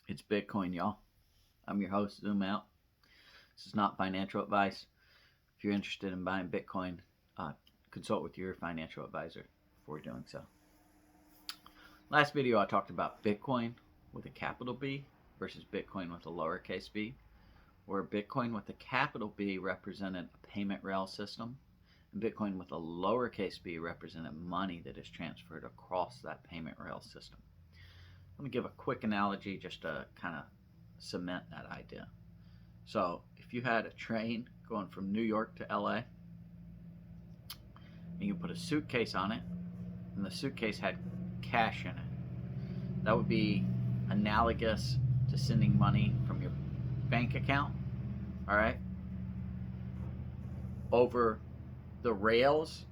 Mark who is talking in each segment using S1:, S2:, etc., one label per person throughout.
S1: It's Bitcoin, y'all. I'm your host, Zoom Out. This is not financial advice. If you're interested in buying Bitcoin, consult with your financial advisor before doing so. Last video, I talked about Bitcoin with a capital B versus Bitcoin with a lowercase b, where Bitcoin with a capital B represented a payment rail system, and Bitcoin with a lowercase b represented money that is transferred across that payment rail system. I'm going to give a quick analogy just to kind of cement that idea. So if you had a train going from New York to LA, and you put a suitcase on it, and the suitcase had cash in it, that would be analogous to sending money from your bank account, all right, over the rails,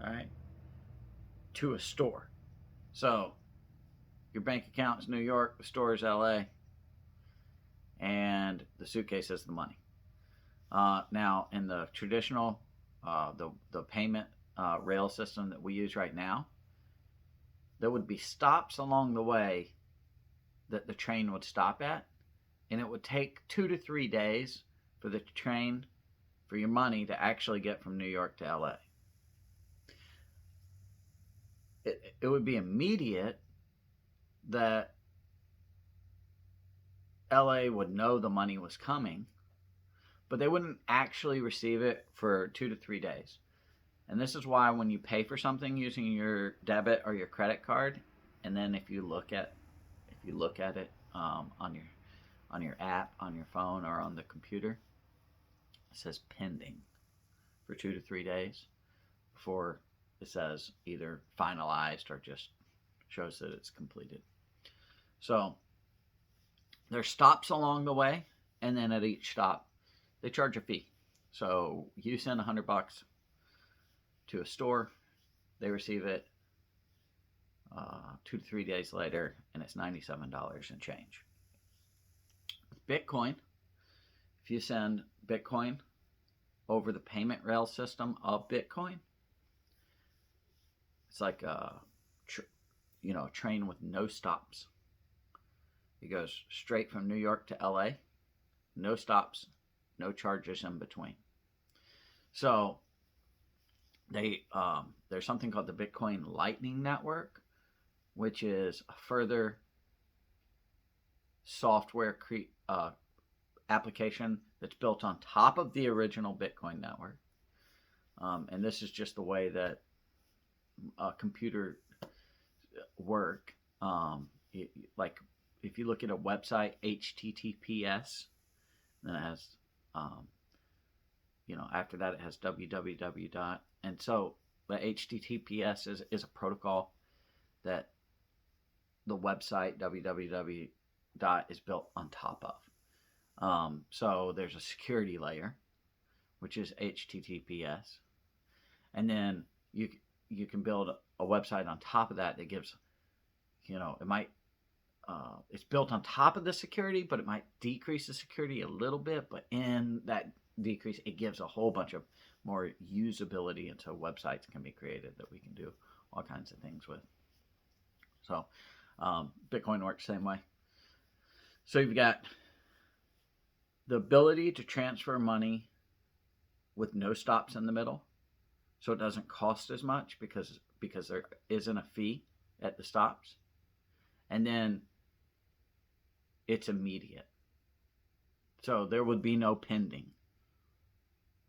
S1: all right, to a store. So your bank account is New York, the store is LA, and the suitcase is the money. Now, in the traditional, the payment rail system that we use right now, there would be stops along the way that the train would stop at, and it would take 2 to 3 days for the train, for your money to actually get from New York to LA. It would be immediate that LA would know the money was coming, but they wouldn't actually receive it for 2 to 3 days. And this is why when you pay for something using your debit or your credit card, and then if you look at it on your app, on your phone, or on the computer, it says pending for 2 to 3 days before it says either finalized or just shows that it's completed. So there's stops along the way, and then at each stop they charge a fee. So you send $100 to a store, they receive it 2 to 3 days later, and it's $97 and change. Bitcoin, if you send Bitcoin over the payment rail system of Bitcoin, it's like a train with no stops. It goes straight from New York to LA, no stops, no charges in between. So there's something called the Bitcoin Lightning Network, which is a further software application that's built on top of the original Bitcoin network. And this is just the way that computers work. Like if you look at a website, HTTPS, then it has, after that it has www. And so the HTTPS is a protocol that the website www is built on top of. So there's a security layer, which is HTTPS, and then you can build a website on top of that gives, it might, it's built on top of the security, but it might decrease the security a little bit, but in that decrease, it gives a whole bunch of more usability, and so websites can be created that we can do all kinds of things with. So Bitcoin works the same way. So you've got the ability to transfer money with no stops in the middle, so it doesn't cost as much because there isn't a fee at the stops, and then it's immediate. So there would be no pending.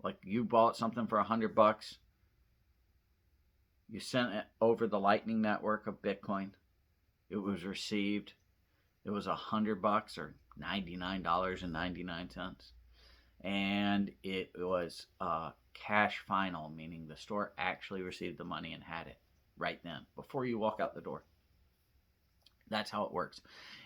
S1: Like you bought something for $100, you sent it over the Lightning Network of Bitcoin, it was received, it was $100 or $99.99, and it was cash final, meaning the store actually received the money and had it right then before you walk out the door. That's how it works.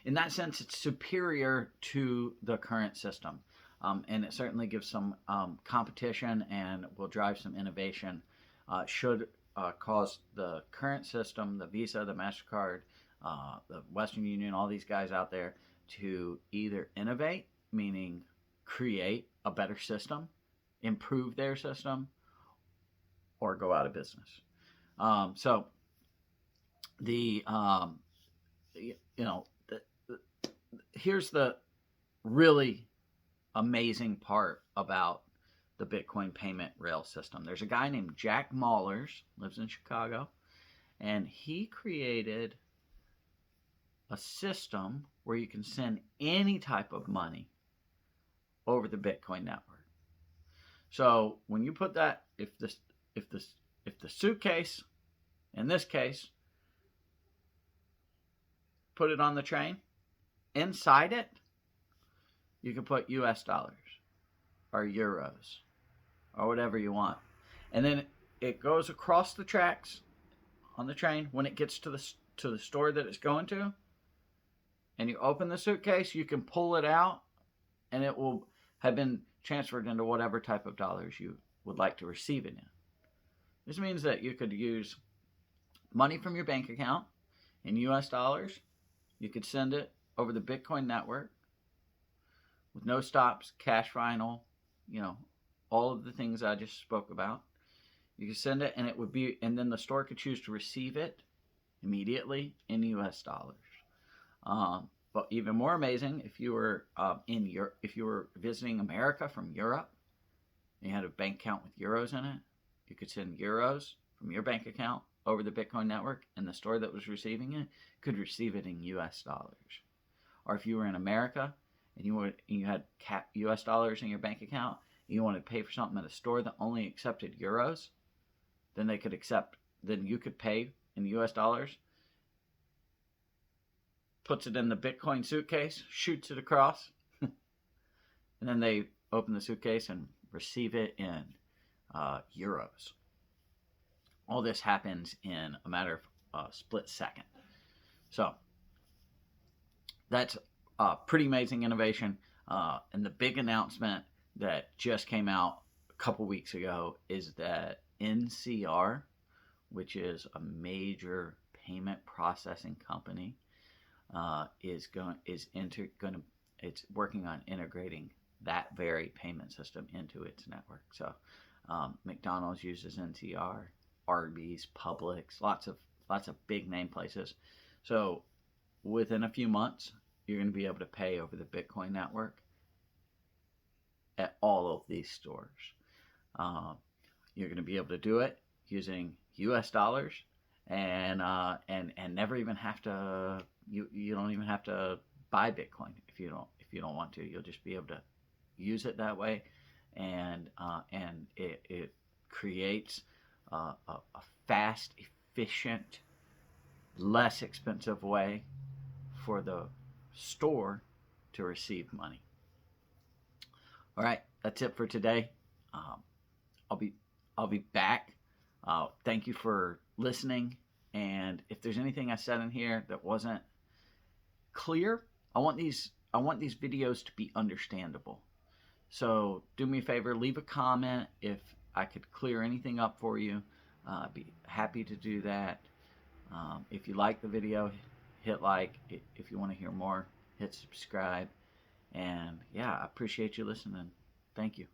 S1: In that sense, it's superior to the current system, and it certainly gives some competition and will drive some innovation. Should cause the current system, the Visa, the MasterCard, the Western Union, all these guys out there to either innovate, meaning create a better system, improve their system, or go out of business. So the here's the really amazing part about the Bitcoin payment rail system. There's a guy named Jack Mallers, lives in Chicago, and he created a system where you can send any type of money over the Bitcoin network. So when you put that, if the suitcase, in this case, put it on the train, inside it, you can put US dollars or euros or whatever you want. And then it goes across the tracks on the train. When it gets to the store that it's going to, and you open the suitcase, you can pull it out, and it will have been transferred into whatever type of dollars you would like to receive it in. This means that you could use money from your bank account in US dollars. You could send it over the Bitcoin network with no stops, cash final, all of the things I just spoke about. You could send it, and it would be, and then the store could choose to receive it immediately in US dollars. But even more amazing, if you were if you were visiting America from Europe, and you had a bank account with euros in it, you could send euros from your bank account over the Bitcoin network, and the store that was receiving it could receive it in US dollars. Or if you were in America and you had US dollars in your bank account, and you wanted to pay for something at a store that only accepted euros, then you could pay in US dollars, puts it in the Bitcoin suitcase, shoots it across, and then they open the suitcase and receive it in euros. All this happens in a matter of a split second. So that's a pretty amazing innovation. And the big announcement that just came out a couple weeks ago is that NCR, which is a major payment processing company, it's working on integrating that very payment system into its network. So McDonald's uses NCR, Arby's, Publix, lots of big name places. So within a few months, you're going to be able to pay over the Bitcoin network at all of these stores. You're going to be able to do it using US dollars, and never even have to you don't even have to buy Bitcoin if you don't want to. You'll just be able to use it that way, and it creates a fast, efficient, less expensive way for the store to receive money. All right, that's it for today. I'll be back. Thank you for listening. And if there's anything I said in here that wasn't clear, I want these videos to be understandable. So do me a favor, leave a comment if I could clear anything up for you. I'd be happy to do that. If you like the video, hit like. If you want to hear more, hit subscribe. And yeah, I appreciate you listening. Thank you.